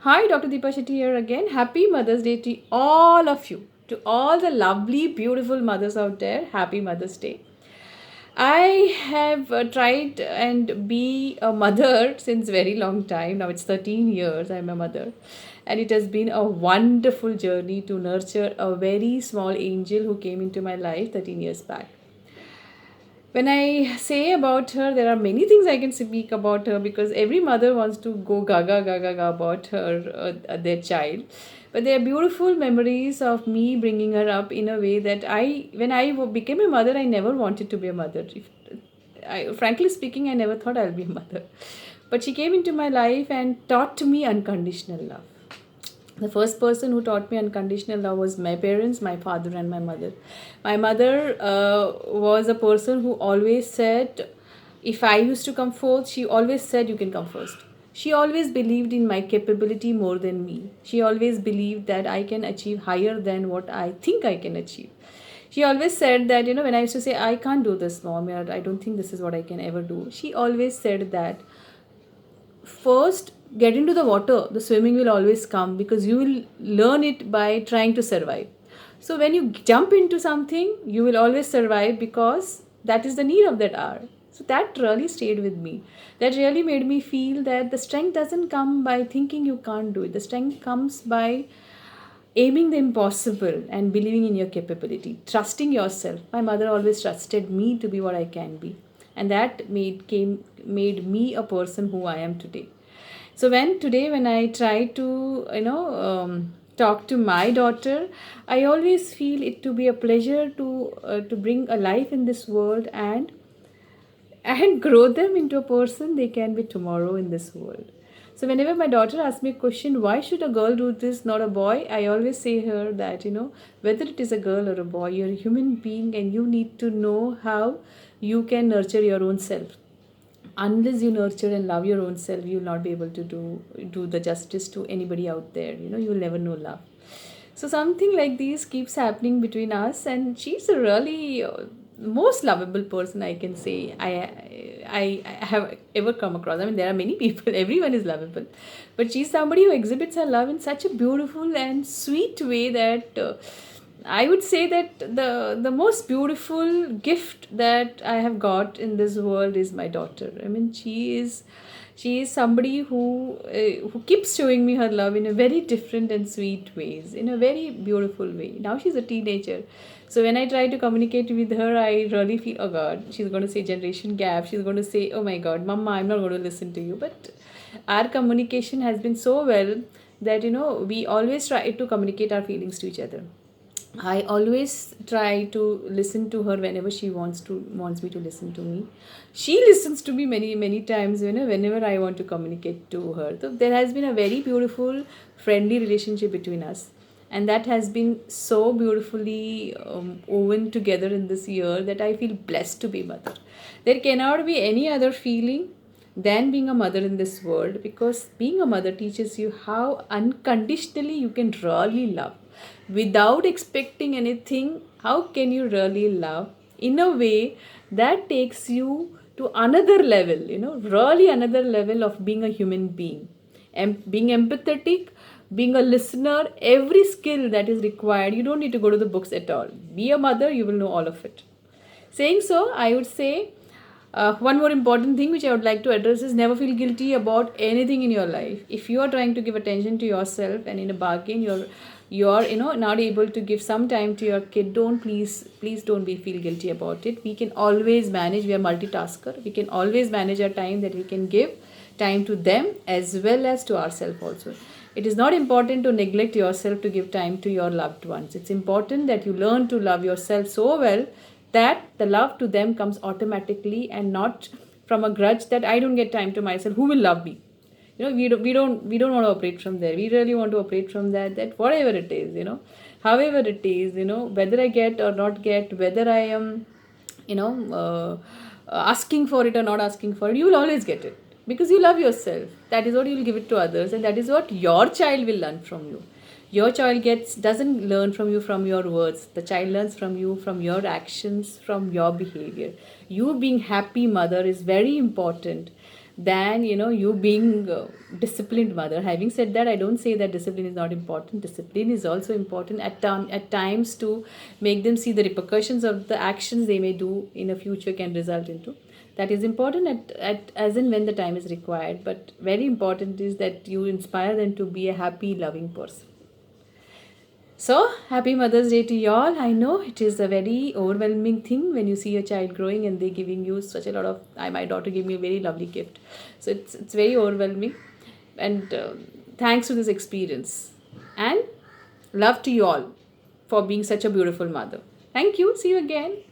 Hi, Dr. Deepa Shetty here again. Happy Mother's Day to all of you. To all the lovely, beautiful mothers out there, happy Mother's Day. I have tried and be a mother since very long time. Now it's 13 years I'm a mother. And it has been a wonderful journey to nurture a very small angel who came into my life 13 years back. When I say about her, there are many things I can speak about her because every mother wants to go gaga gaga gaga about her, their child. But they are beautiful memories of me bringing her up in a way that when I became a mother, I never wanted to be a mother. Frankly speaking, I never thought I'll be a mother. But she came into my life and taught me unconditional love. The first person who taught me unconditional love was my parents, my father and my mother. My mother was a person who always said, if I used to come first, she always said, you can come first. She always believed in my capability more than me. She always believed that I can achieve higher than what I think I can achieve. She always said that, when I used to say, I can't do this, mom, or I don't think this is what I can ever do, she always said that first get into the water, the swimming will always come because you will learn it by trying to survive. So when you jump into something, you will always survive because that is the need of that hour. So that really stayed with me. That really made me feel that the strength doesn't come by thinking you can't do it. The strength comes by aiming the impossible and believing in your capability, trusting yourself. My mother always trusted me to be what I can be, and that made me a person who I am today. So when I try to talk to my daughter, I always feel it to be a pleasure to bring a life in this world and grow them into a person they can be tomorrow in this world. So whenever my daughter asks me a question, why should a girl do this, not a boy? I always say her that, whether it is a girl or a boy, you're a human being and you need to know how you can nurture your own self. Unless you nurture and love your own self, you'll not be able to do the justice to anybody out there. You will never know love. So something like this keeps happening between us, and she's a really most lovable person I can say I have ever come across. I mean, there are many people, everyone is lovable, but she's somebody who exhibits her love in such a beautiful and sweet way that I would say that the most beautiful gift that I have got in this world is my daughter. I mean, she is somebody who keeps showing me her love in a very different and sweet ways, in a very beautiful way. Now she's a teenager, so when I try to communicate with her, I really feel, oh God, she's going to say generation gap. She's going to say, oh my God, Mama, I'm not going to listen to you. But our communication has been so well that we always try to communicate our feelings to each other. I always try to listen to her whenever she wants me to listen to me. She listens to me many times, whenever I want to communicate to her. So there has been a very beautiful, friendly relationship between us, and that has been so beautifully woven together in this year that I feel blessed to be mother. There cannot be any other feeling than being a mother in this world, because being a mother teaches you how unconditionally you can really love without expecting anything. How can you really love in a way that takes you to another level, really another level of being a human being, and being empathetic, being a listener, every skill that is required. You don't need to go to the books at all. Be a mother, you will know all of it. Saying so, I would say one more important thing which I would like to address is never feel guilty about anything in your life. If you are trying to give attention to yourself and in a bargain you're not able to give some time to your kid, don't please don't be feel guilty about it. We can always manage. We are multitasker. We can always manage our time, that we can give time to them as well as to ourselves also. It is not important to neglect yourself to give time to your loved ones. It's important that you learn to love yourself so well that the love to them comes automatically and not from a grudge that I don't get time to myself. Who will love me? We don't want to operate from there. We really want to operate from that whatever it is, however it is, whether I get or not get, whether I am, you know, asking for it or not asking for it, you will always get it because you love yourself. That is what you will give it to others, and that is what your child will learn from you. Your child doesn't learn from you from your words. The child learns from you from your actions, from your behavior. You being happy mother is very important, than you being disciplined mother. Having said that, I don't say that discipline is not important. Discipline is also important at times, to make them see the repercussions of the actions they may do in a future can result into. That is important at as and when the time is required, but very important is that you inspire them to be a happy, loving person. So, happy Mother's Day to y'all. I know it is a very overwhelming thing when you see your child growing and they giving you such a lot of. My daughter gave me a very lovely gift, so it's very overwhelming. And thanks to this experience, and love to you all for being such a beautiful mother. Thank you. See you again.